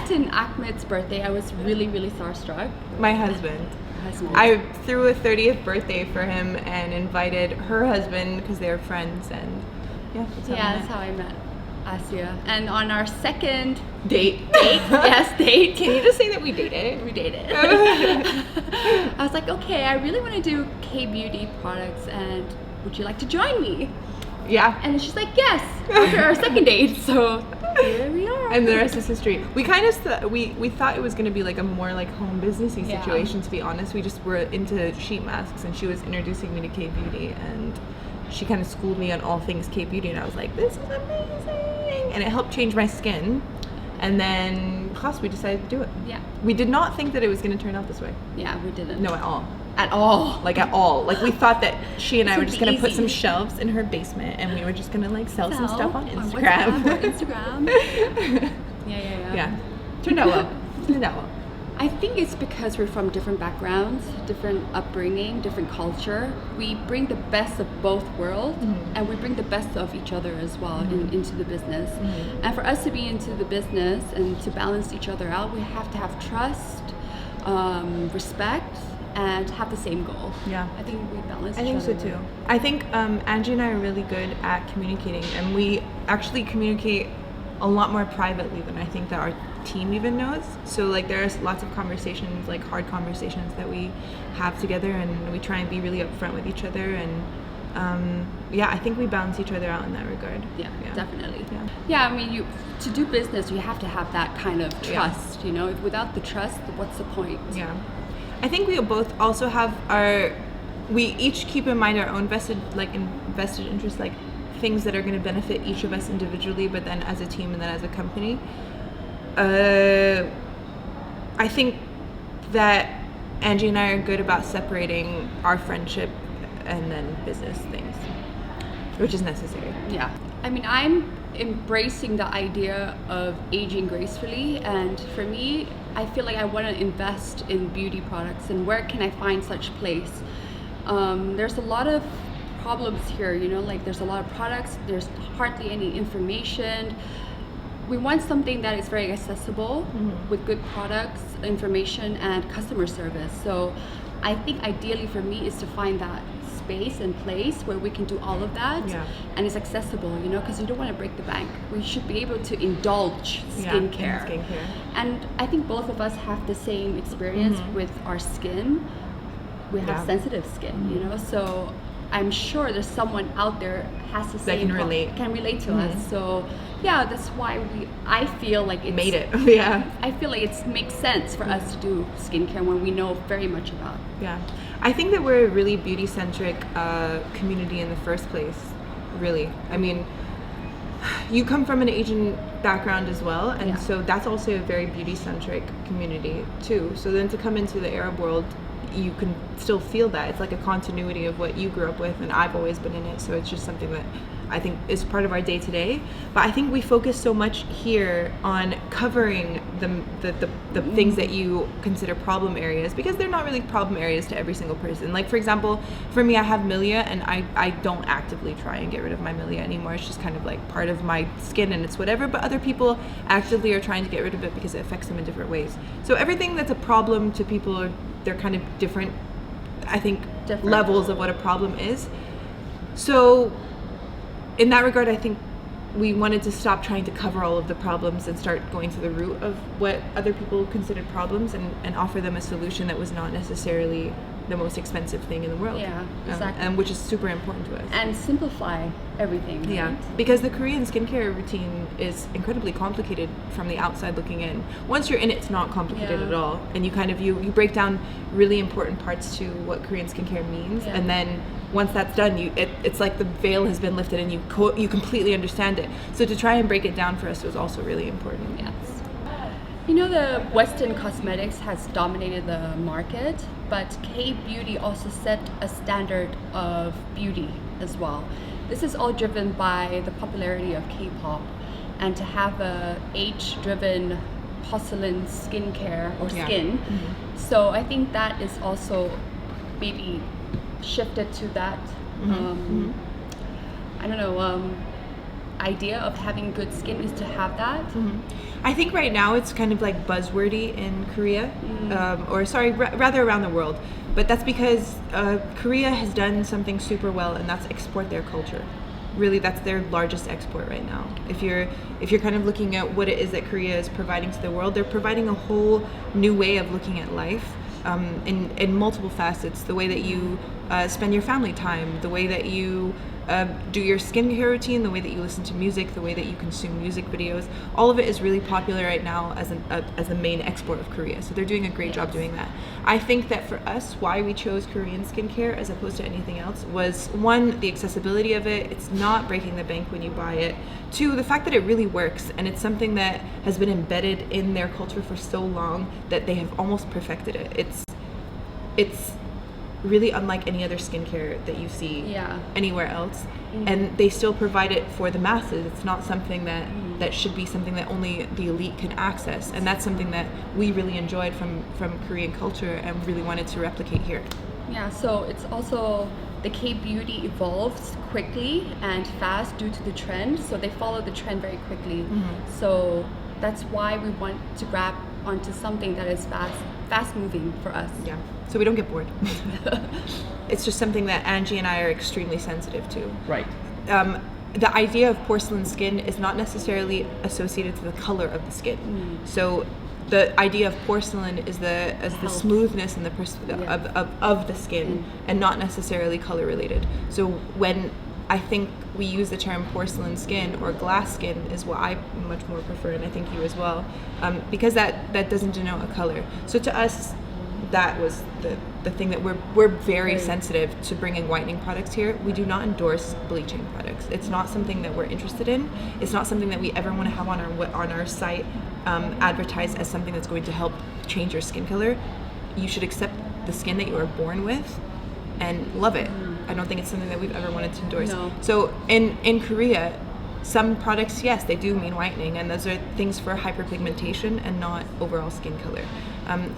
met in Ahmed's birthday, I was really, really starstruck. My husband. I threw a 30th birthday for him and invited her husband because they're friends, and that's how I met Ascia. And on our second date. Date. Can you just say that we dated? We dated. I was like, okay, I really want to do K-beauty products, and would you like to join me? Yeah. And she's like, yes, after our second date. So here we are. And the rest is history. We kind of we thought it was going to be like a more like home businessy situation, to be honest. We just were into sheet masks, and she was introducing me to K-beauty, and she kind of schooled me on all things K-beauty, and I was like, this is amazing. And it helped change my skin. And then, we decided to do it. Yeah. We did not think that it was going to turn out this way. Yeah, we didn't. No, at all. At all. Like at all. Like we thought that she and I were just going to put some shelves in her basement, and we were just going to like sell some stuff on Instagram. Yeah. Turned out well. I think it's because we're from different backgrounds, different upbringing, different culture. We bring the best of both worlds, and we bring the best of each other as well into the business. And for us to be into the business and to balance each other out, we have to have trust, respect, and have the same goal. Yeah. I think we balance each other. I think so too. I think Angie and I are really good at communicating, and we actually communicate a lot more privately than I think that our team even knows. So like there's lots of conversations, like hard conversations that we have together, and we try and be really upfront with each other, and I think we balance each other out in that regard. Yeah. Definitely. Yeah, I mean, to do business, you have to have that kind of trust, you know. Without the trust, what's the point? Yeah. I think we both also have we each keep in mind our own vested interests, like things that are going to benefit each of us individually, but then as a team and then as a company. I think that Angie and I are good about separating our friendship and then business things, which is necessary. Yeah. I mean, I'm embracing the idea of aging gracefully, and for me, I feel like I want to invest in beauty products, and where can I find such place? There's a lot of problems here, you know, like there's a lot of products, there's hardly any information. We want something that is very accessible with good products, information, and customer service. So I think ideally for me is to find that space and place where we can do all of that, and it's accessible, you know, because you don't want to break the bank. We should be able to indulge skincare. And I think both of us have the same experience with our skin. We have sensitive skin, you know, so I'm sure there's someone out there has the same can relate to us. So that's why I feel like it's made it. I feel like it makes sense for us to do skincare when we know very much about. I think that we're a really beauty centric community in the first place, really. I mean, you come from an Asian background as well, and so that's also a very beauty centric community too. So then to come into the Arab world, you can still feel that it's like a continuity of what you grew up with, and I've always been in it, so it's just something that I think is part of our day to day. But I think we focus so much here on covering the things that you consider problem areas, because they're not really problem areas to every single person. Like for example, for me, I have milia, and I don't actively try and get rid of my milia anymore. It's just kind of like part of my skin, and it's whatever. But other people actively are trying to get rid of it because it affects them in different ways. So everything that's a problem to people, they're kind of different, I think, levels of what a problem is. So in that regard, I think we wanted to stop trying to cover all of the problems and start going to the root of what other people considered problems, and offer them a solution that was not necessarily the most expensive thing in the world. Yeah, exactly. And which is super important to us. And simplify everything. Right? Yeah, because the Korean skincare routine is incredibly complicated from the outside looking in. Once you're in it, it's not complicated at all. And you kind of, you break down really important parts to what Korean skincare means. And then once that's done, it's like the veil has been lifted, and you completely understand it. So to try and break it down for us was also really important. Yes. You know, the Western cosmetics has dominated the market, but K-beauty also set a standard of beauty as well. This is all driven by the popularity of K-pop, and to have a age-driven porcelain skincare or skin. So I think that is also maybe shifted to that. I don't know. idea of having good skin is to have that. I think right now it's kind of like buzzwordy in Korea, rather around the world. But that's because Korea has done something super well, and that's export their culture. Really, that's their largest export right now. If you're kind of looking at what it is that Korea is providing to the world, they're providing a whole new way of looking at life in multiple facets. The way that you spend your family time, the way that you do your skincare routine, the way that you listen to music, the way that you consume music videos, all of it is really popular right now as a main export of Korea. So they're doing a great job doing that. I think that for us, why we chose Korean skincare as opposed to anything else was, one, the accessibility of it. It's not breaking the bank when you buy it. Two, the fact that it really works, and it's something that has been embedded in their culture for so long that they have almost perfected it. It's really unlike any other skincare that you see anywhere else, and they still provide it for the masses. It's not something that should be something that only the elite can access, and that's something that we really enjoyed from Korean culture and really wanted to replicate here. Yeah, so it's also the K-beauty evolves quickly and fast due to the trend, so they follow the trend very quickly. So that's why we want to grab onto something that is fast moving for us. Yeah, so we don't get bored. It's just something that Angie and I are extremely sensitive to. Right. The idea of porcelain skin is not necessarily associated to the color of the skin. So the idea of porcelain is the smoothness and of the skin, and not necessarily color related. So when I think we use the term porcelain skin or glass skin is what I much more prefer, and I think you as well, because that doesn't denote a color. So to us, that was the thing that we're very sensitive to bringing whitening products here. We do not endorse bleaching products. It's not something that we're interested in. It's not something that we ever want to have on our site advertised as something that's going to help change your skin color. You should accept the skin that you are born with and love it. I don't think it's something that we've ever wanted to endorse. No. So in Korea, some products, yes, they do mean whitening, and those are things for hyperpigmentation and not overall skin color.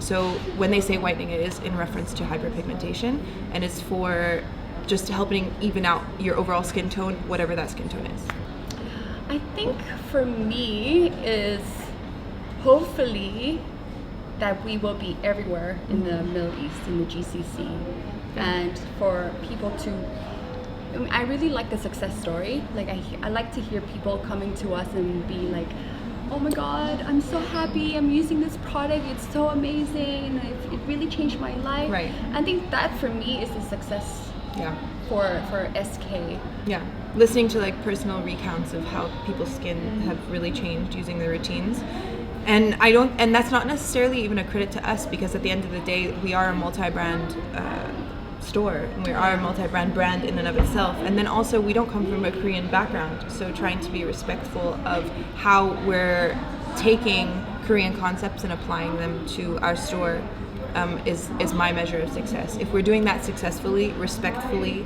So when they say whitening, it is in reference to hyperpigmentation, and it's for just helping even out your overall skin tone, whatever that skin tone is. I think for me is hopefully that we will be everywhere in the Middle East, in the GCC, and for people to, I really like the success story. Like I like to hear people coming to us and be like, oh my god, I'm so happy, I'm using this product, it's so amazing, and it really changed my life. Right. I think that for me is the success for SK. Yeah, listening to like personal recounts of how people's skin have really changed using their routines. And that's not necessarily even a credit to us, because at the end of the day, we are a multi-brand store, and we are a multi-brand brand in and of itself. And then also, we don't come from a Korean background, so trying to be respectful of how we're taking Korean concepts and applying them to our store is my measure of success. If we're doing that successfully, respectfully,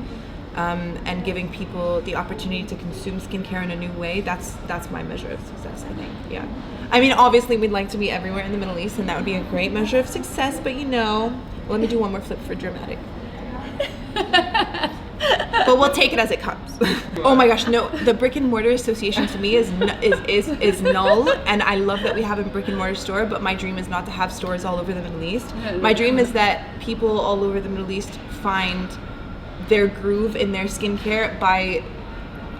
and giving people the opportunity to consume skincare in a new way, that's my measure of success, I think. Yeah. I mean, obviously, we'd like to be everywhere in the Middle East, and that would be a great measure of success, but let me do one more flip for dramatic. But we'll take it as it comes. Oh my gosh, no, the brick and mortar association to me is null, and I love that we have a brick and mortar store, but my dream is not to have stores all over the Middle East. My dream is that people all over the Middle East find their groove in their skincare by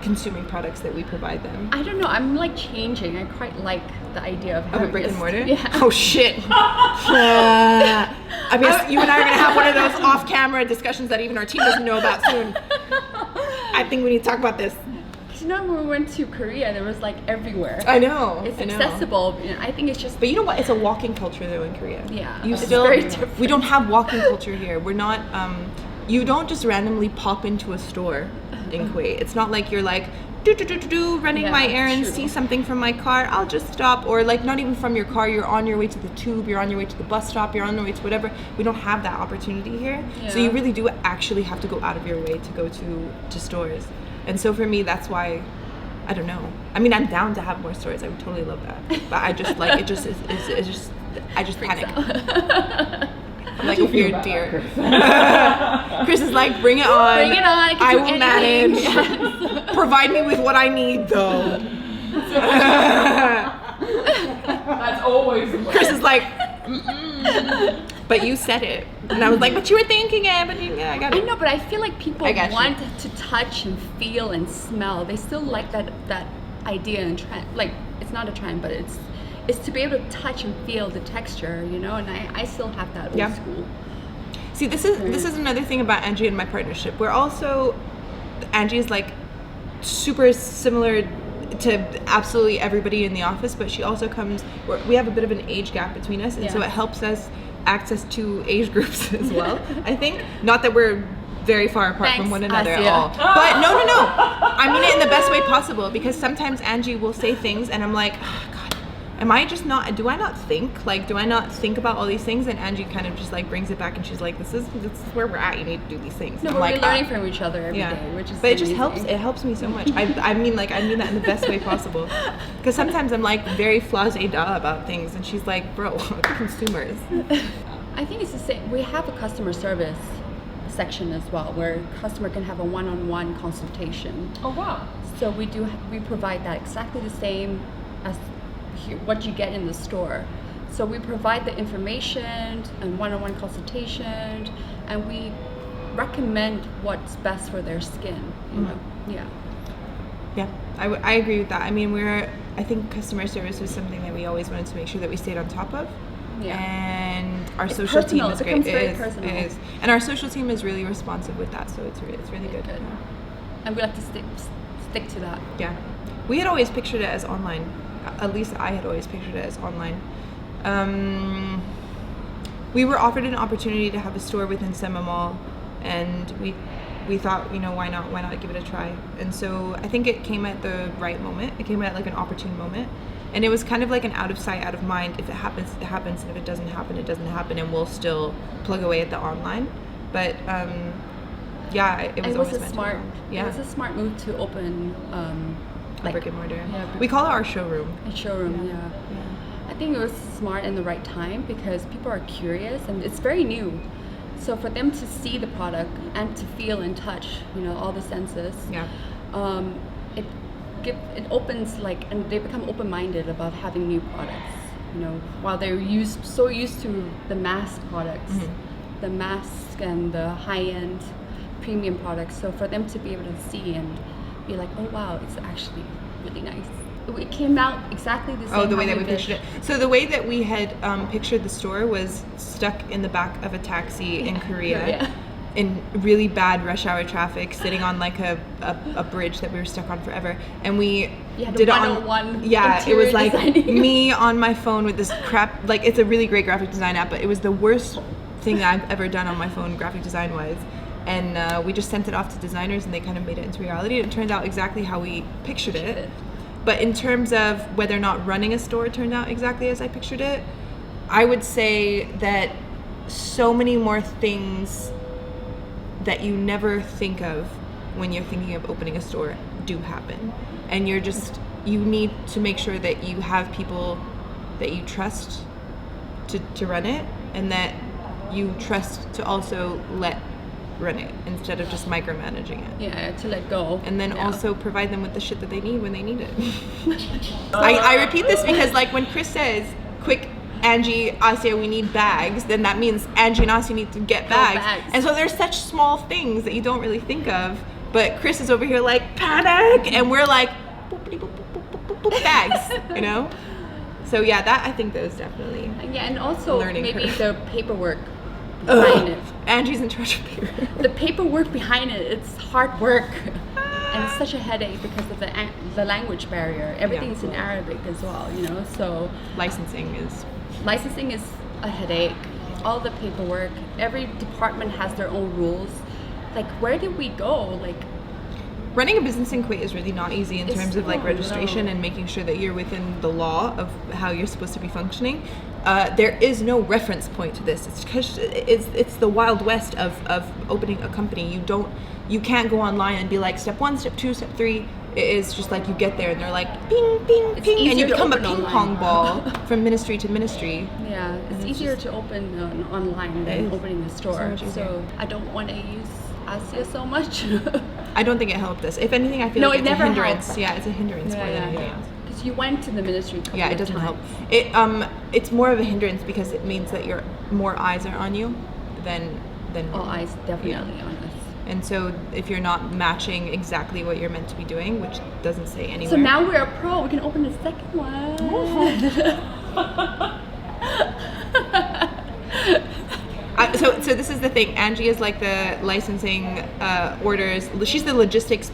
consuming products that we provide them. I don't know, I'm like changing. I quite like the idea of a brick and mortar? Yeah. Oh shit. I mean, you and I are gonna have one of those off-camera discussions that even our team doesn't know about soon. I think we need to talk about this. When we went to Korea, there was like everywhere. I know. It's accessible. I think it's just. But you know what? It's a walking culture though in Korea. Yeah. You it's still. very different. We don't have walking culture here. We're not. You don't just randomly pop into a store in Kuwait. It's not like you're like running my errands, see something from my car, I'll just stop, or like not even from your car, you're on your way to the tube, you're on your way to the bus stop, you're on your way to whatever. We don't have that opportunity here. Yeah. So you really do actually have to go out of your way to go to stores. And so for me, that's why, I don't know. I mean, I'm down to have more stores. I would totally love that. But I just like, I just panic. I'm like a weird deer. Chris is like, bring it on. Bring it on. I will manage. provide me with what I need, though. That's always Chris is like, but you said it. And I was like, but you were thinking it, but yeah, I got it. I know, but I feel like people I got you. want to touch and feel and smell. They still like that idea and trend. Like, it's not a trend, but it's to be able to touch and feel the texture, you know. And I still have that old school. See, this is another thing about Angie and my partnership. We're also, Angie is like super similar to absolutely everybody in the office, but she also comes, we have a bit of an age gap between us, and so it helps us access to age groups as well. I think, not that we're very far apart from one another at all, but no, I mean it in the best way possible, because sometimes Angie will say things and I'm like, oh, God, do I not think about all these things? And Angie kind of just like brings it back and she's like, this is where we're at, you need to do these things. No, I'm we're like, learning from each other every day, which is it just helps. It helps me so much. I mean that in the best way possible. Because sometimes I'm like very blasé-da about things, and she's like, bro, consumers. I think it's the same. We have a customer service section as well, where customer can have a one-on-one consultation. Oh wow! So we provide that exactly the same as what you get in the store. So we provide the information and one-on-one consultation, and we recommend what's best for their skin. You know? Yeah, I agree with that. I mean, I think customer service was something that we always wanted to make sure that we stayed on top of. Yeah. And our social team is great. It is. And our social team is really responsive with that, so it's really good. Yeah. And we like to stick to that. Yeah. We had always pictured it as online. At least I had always pictured it as online. We were offered an opportunity to have a store within Sema Mall, and we thought, you know, why not give it a try? And so I think it came at the right moment. It came at like an opportune moment, and it was kind of like an out of sight, out of mind. If it happens, it happens, and if it doesn't happen, it doesn't happen, and we'll still plug away at the online. But it was always meant to be. It was a smart move to open brick and mortar. Yeah, we call it our showroom. A showroom, yeah. I think it was smart in the right time, because people are curious and it's very new. So for them to see the product and to feel and touch, you know, all the senses, it opens, like, and they become open-minded about having new products. You know, while they're so used to the mass products, the mask and the high-end premium products. So for them to be able to see and be like, oh wow, it's actually really nice. It came out exactly the same. Oh, the way that we pictured it. So the way that we had pictured the store was stuck in the back of a taxi in Korea, in really bad rush hour traffic, sitting on like a bridge that we were stuck on forever. And we did it on it was like me on my phone with this crap, like, it's a really great graphic design app, but it was the worst thing I've ever done on my phone graphic design wise. And we just sent it off to designers, and they kind of made it into reality. And it turned out exactly how we pictured it. But in terms of whether or not running a store turned out exactly as I pictured it, I would say that so many more things that you never think of when you're thinking of opening a store do happen. And you need to make sure that you have people that you trust to run it, and that you trust to also let run it instead of just micromanaging it. Yeah, to let go. And then also provide them with the shit that they need when they need it. I repeat this because, like, when Chris says, quick, Angie, Ascia, we need bags, then that means Angie and Ascia need to get bags. And so there's such small things that you don't really think of, but Chris is over here like, panic, and we're like, boop, boop, boop, boop, boop, boop, bags, you know? So yeah, that, I think that was definitely and also maybe curve. the paperwork behind it. Angie's in charge of paper. The paperwork behind it, it's hard work. And it's such a headache because of the language barrier. Everything's in Arabic as well, you know, so... Licensing is a headache. All the paperwork, every department has their own rules. Like, where did we go? Like... Running a business in Kuwait is really not easy in terms of like registration and making sure that you're within the law of how you're supposed to be functioning. There is no reference point to this. It's the Wild West of opening a company. You can't go online and be like step 1, step 2, step 3. It is just like you get there and they're like ping, ping, ping, and you become a ping pong ball from ministry to ministry. Yeah, it's easier to open online than opening a store. So I don't want to use Ascia so much. I don't think it helped us. If anything, I feel No, like it it's a never hindrance. helped. Yeah, it's a hindrance more than anything else. Because you went to the ministry. Yeah, it doesn't help. It's more of a hindrance because it means that more eyes are on you than All eyes definitely on us. And so if you're not matching exactly what you're meant to be doing, which doesn't say anywhere. So now we're a pro. We can open the second one. So this is the thing. Angie is like the licensing orders. She's the logistics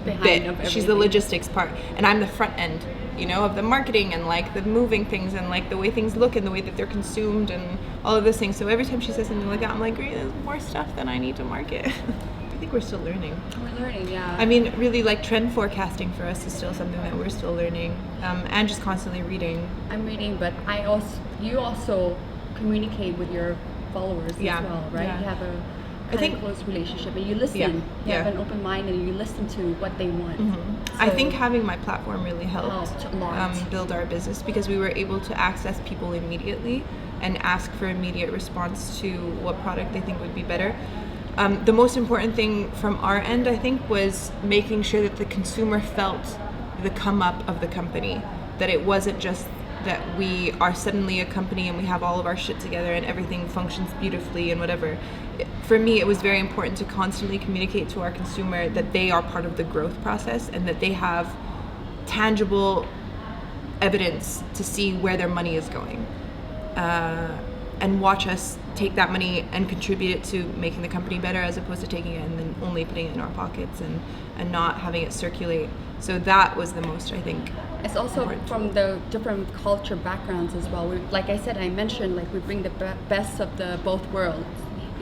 Behind bit. She's the logistics part, and I'm the front end, of the marketing and like the moving things and like the way things look and the way that they're consumed and all of those things. So every time she says something like that, I'm like, great, there's more stuff than I need to market. I think we're still learning. We're learning, yeah. I mean, really, like trend forecasting for us is still something that we're still learning. Angie's constantly reading. I'm reading, but you also communicate with your followers as well, right? Yeah. You have a close relationship, and you listen. You have an open mind, and you listen to what they want. Mm-hmm. So I think having my platform really helped a lot. Build our business because we were able to access people immediately and ask for immediate response to what product they think would be better. The most important thing from our end, I think, was making sure that the consumer felt the come up of the company, that it wasn't just that we are suddenly a company and we have all of our shit together and everything functions beautifully and whatever. For me, it was very important to constantly communicate to our consumer that they are part of the growth process and that they have tangible evidence to see where their money is going, and watch us take that money and contribute it to making the company better, as opposed to taking it and then only putting it in our pockets and not having it circulate. So that was the most, I think. It's also from the different culture backgrounds as well. Like I said, I mentioned, like we bring the best of the both worlds.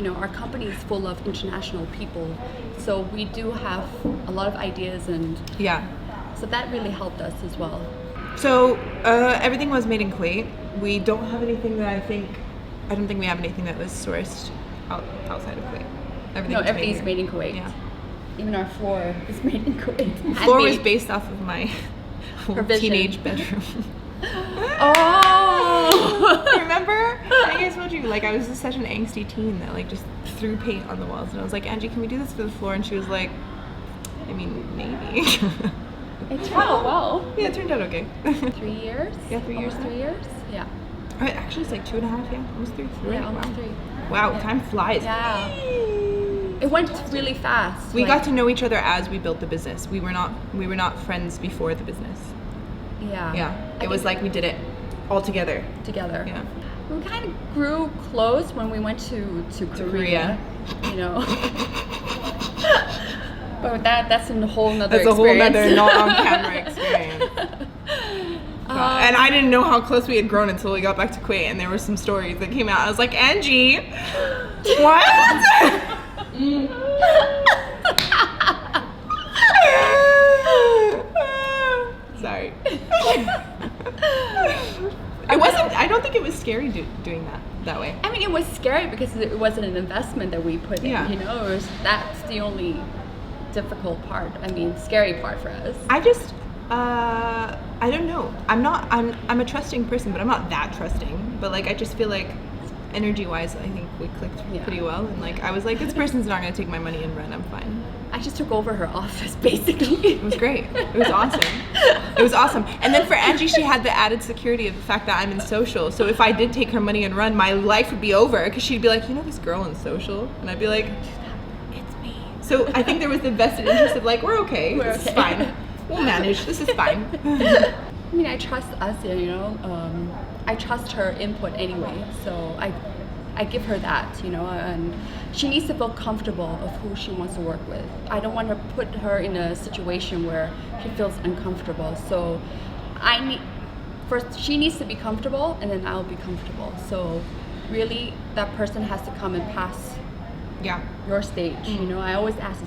Our company is full of international people, so we do have a lot of ideas, and so that really helped us as well. So everything was made in Kuwait. We don't have anything that I don't think we have anything that was sourced outside of Kuwait. Everything's made in Kuwait. Yeah. Even our floor is made in Kuwait. The floor was based off of my teenage bedroom. Oh! Remember? I think I told you, like, I was just such an angsty teen that, like, just threw paint on the walls. And I was like, Angie, can we do this for the floor? And she was like, I mean, maybe. It turned out well. Yeah, it turned out okay. 3 years? Yeah, 3 years. 3 years? Yeah. Actually, it's like 2.5, yeah. Almost 3. Yeah, almost 3. Wow, time flies. Yeah. It went really fast. We got to know each other as we built the business. We were not friends before the business. Yeah. Yeah. It was like we did it all together. Yeah. We kind of grew close when we went to Korea. But that's a whole nother experience. That's a whole nother not on camera experience. And I didn't know how close we had grown until we got back to Kuwait, and there were some stories that came out. I was like, Angie, what? Sorry. It wasn't. I don't think it was scary doing that way. I mean, it was scary because it wasn't an investment that we put in. That's the only difficult part. I mean, scary part for us. I don't know. I'm a trusting person, but I'm not that trusting. But like, I just feel like energy-wise, I think we clicked pretty well. And like, I was like, this person's not going to take my money and run. I'm fine. I just took over her office, basically. It was great. It was awesome. It was awesome. And then for Angie, she had the added security of the fact that I'm in social. So if I did take her money and run, my life would be over. Because she'd be like, this girl in social? And I'd be like, it's me. So I think there was the vested interest of like, we're okay. This is fine. We'll manage. This is fine. I mean, I trust Ascia, I trust her input anyway. So I give her that, and she needs to feel comfortable of who she wants to work with. I don't want to put her in a situation where she feels uncomfortable. So first she needs to be comfortable, and then I'll be comfortable. So really, that person has to come and pass your stage. I always ask,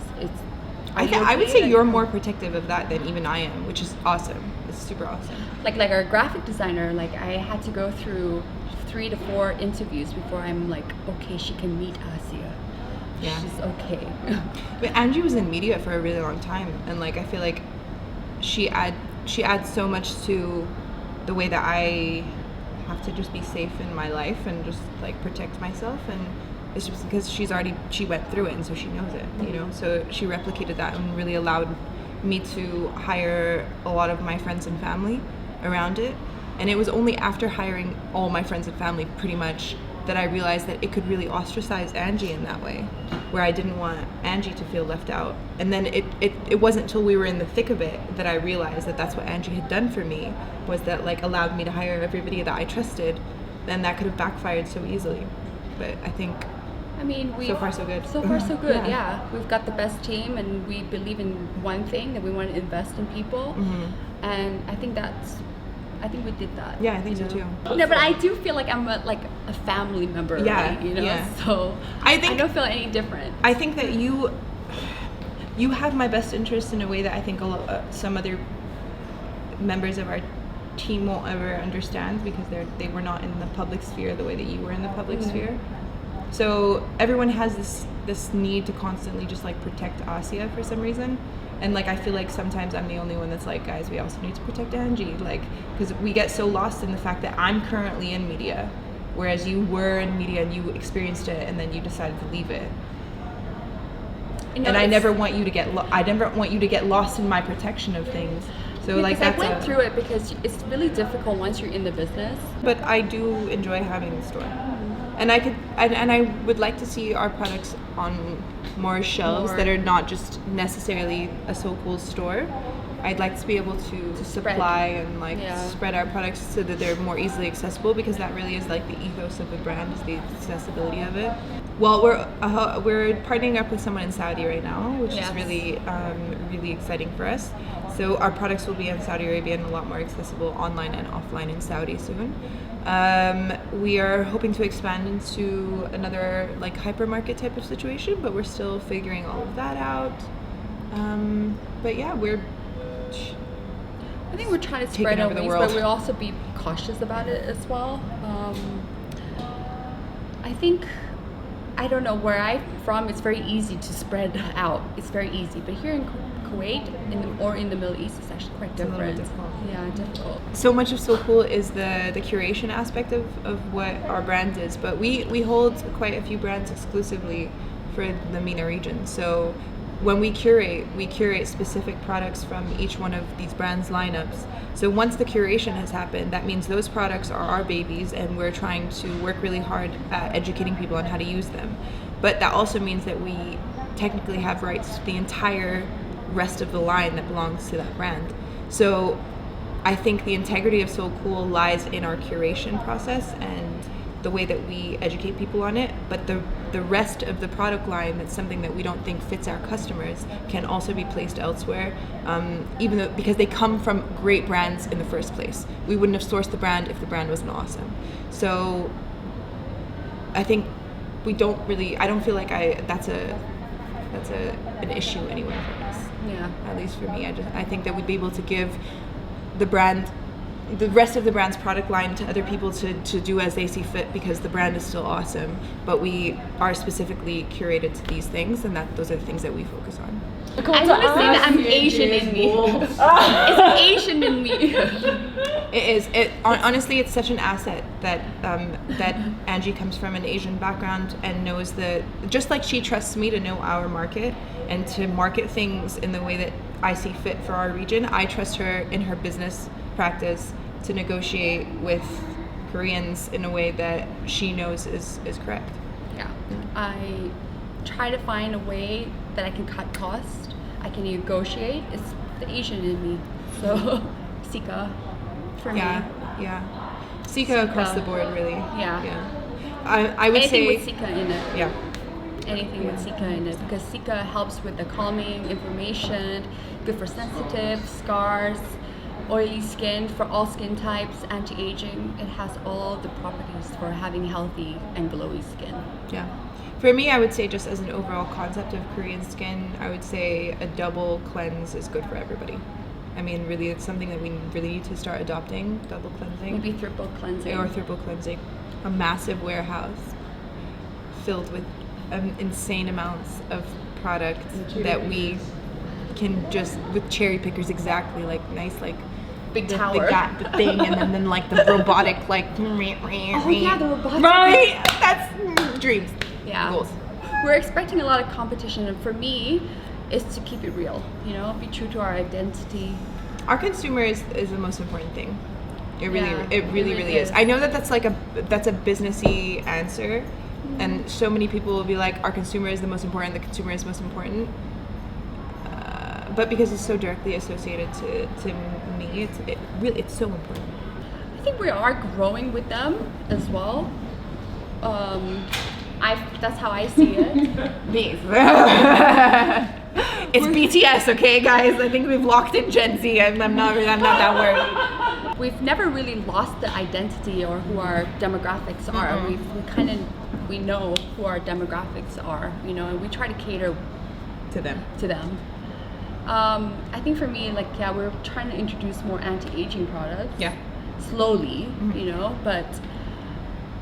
I would say you're more protective of that than even I am, which is awesome. It's super awesome. Like our graphic designer, like I had to go through 3 to 4 interviews before I'm like, okay, she can meet Ascia. Yeah. She's okay. But Angie was in media for a really long time, and like I feel like she adds so much to the way that I have to just be safe in my life and just like protect myself, and It's just because she went through it, and so she knows it, you know. So she replicated that and really allowed me to hire a lot of my friends and family around it. And it was only after hiring all my friends and family pretty much that I realized that it could really ostracize Angie in that way, where I didn't want Angie to feel left out. And then it wasn't until we were in the thick of it that I realized that that's what Angie had done for me, was that like allowed me to hire everybody that I trusted, and that could have backfired so easily. But I think so far so good. So far so good, yeah. We've got the best team, and we believe in one thing, that we want to invest in people. And I think we did that. Yeah, I think so too. No, but I do feel like I'm a family member, right? You know? Yeah. So I don't feel any different. I think that you have my best interest in a way that I think some other members of our team won't ever understand, because they were not in the public sphere the way that you were in the public sphere. So everyone has this need to constantly just like protect Ascia for some reason. And like I feel like sometimes I'm the only one that's like, guys, we also need to protect Angie, like, because we get so lost in the fact that I'm currently in media, whereas you were in media and you experienced it and then you decided to leave it. And I never want you to get lost in my protection of things. So like I went through it because it's really difficult once you're in the business. But I do enjoy having the store. And I would like to see our products on more shelves that are not just necessarily a Seoul Kool store. I'd like to be able to supply and like spread our products so that they're more easily accessible, because that really is like the ethos of the brand, is the accessibility of it. Well, we're partnering up with someone in Saudi right now, which is really really exciting for us. So our products will be in Saudi Arabia and a lot more accessible online and offline in Saudi soon. We are hoping to expand into another like hypermarket type of situation, but we're still figuring all of that out. But yeah, I think we're trying to spread our wings, but we'll also be cautious about it as well. I don't know, where I'm from, it's very easy to spread out. It's very easy. But here in Kuwait or in the Middle East, it's actually quite different. Yeah, difficult. So much of Seoul Kool is the curation aspect of what our brand is, but we hold quite a few brands exclusively for the MENA region. So when we curate specific products from each one of these brands' lineups. So once the curation has happened, that means those products are our babies, and we're trying to work really hard at educating people on how to use them. But that also means that we technically have rights to the entire rest of the line that belongs to that brand. So I think the integrity of Seoul Kool lies in our curation process and the way that we educate people on it, but the rest of the product line, that's something that we don't think fits our customers, can also be placed elsewhere, even though, because they come from great brands in the first place. We wouldn't have sourced the brand if the brand wasn't awesome. So I think I don't feel like that's an issue anywhere for us. Yeah. At least for me, I think that we'd be able to give the rest of the brand's product line to other people to do as they see fit, because the brand is still awesome, but we are specifically curated to these things, and those are the things that we focus on. I want to say that I'm Asian in me. It's Asian in me. It is. Honestly, it's such an asset that Angie comes from an Asian background and knows that, just like she trusts me to know our market and to market things in the way that I see fit for our region, I trust her in her business practice to negotiate with Koreans in a way that she knows is correct. Yeah. I try to find a way that I can cut costs, I can negotiate. It's the Asian in me. So Sika for me. Yeah. Sika across the board, really. Yeah. I would Anything say with Sika in it. Yeah. Anything with Sika in it, because Sika helps with the calming information, good for sensitive, scars, oily skin, for all skin types, anti-aging. It has all the properties for having healthy and glowy skin. Yeah. For me, I would say, just as an overall concept of Korean skin, I would say a double cleanse is good for everybody. I mean, really, it's something that we really need to start adopting, double cleansing. Maybe triple cleansing. Or triple cleansing. A massive warehouse filled with insane amounts of product that we can just, with cherry pickers, exactly, like nice, like big tower, the thing, and then like the robotic, like oh yeah, the robotic, right? That's dreams. Yeah. goals. We're expecting a lot of competition, and for me, is to keep it real. You know, be true to our identity. Our consumer is the most important thing. It really, Yeah, it really is. I know that that's a businessy answer, and so many people will be like, our consumer is the most important. The consumer is most important. But because it's so directly associated to me, it's so important. I think we are growing with them as well. That's how I see it. Me. It's BTS, okay, guys. I think we've locked in Gen Z. I'm not that worried. We've never really lost the identity or who our demographics are. We know who our demographics are, you know, and we try to cater To them. I think for me, like, yeah, we're trying to introduce more anti-aging products. Yeah. Slowly, you know, but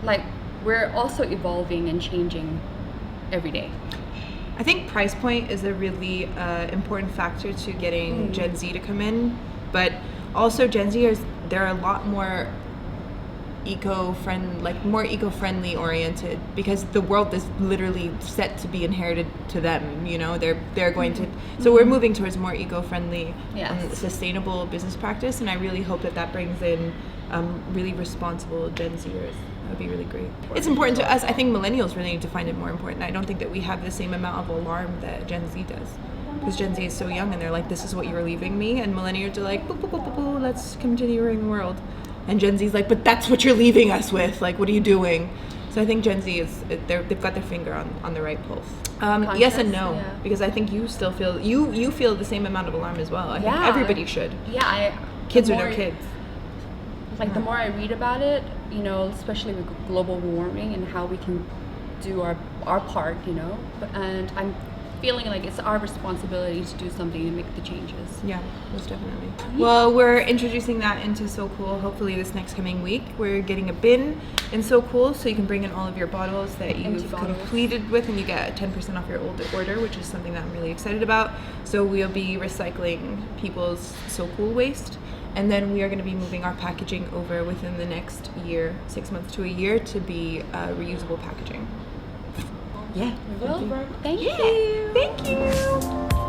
like we're also evolving and changing every day. I think price point is a really important factor to getting Gen Z to come in, but also Gen Zers, they're a lot more more eco-friendly oriented, because the world is literally set to be inherited to them. You know, they're going to. So we're moving towards more eco-friendly, sustainable business practice, and I really hope that brings in really responsible Gen Zers. That'd be really great. It's important to us. I think millennials really need to find it more important. I don't think that we have the same amount of alarm that Gen Z does, because Gen Z is so young and they're like, this is what you're leaving me, and millennials are like, boo, boo, boo, boo, boo, let's continue running the world. And Gen Z's like, but that's what you're leaving us with. Like, what are you doing? So I think Gen Z they've got their finger on the right pulse. Yes and no, because I think you still feel you feel the same amount of alarm as well. I think everybody should. Yeah, kids or no kids. Like the more I read about it, you know, especially with global warming and how we can do our part, you know, and I'm feeling like it's our responsibility to do something and make the changes. Yeah, most definitely. Well, we're introducing that into Seoul Kool hopefully this next coming week. We're getting a bin in Seoul Kool, so you can bring in all of your bottles that you've completed with, and you get 10% off your order, which is something that I'm really excited about. So we'll be recycling people's Seoul Kool waste, and then we are going to be moving our packaging over within the next year, 6 months to a year, to be reusable packaging. Yeah. We will. Thank you. Thank you.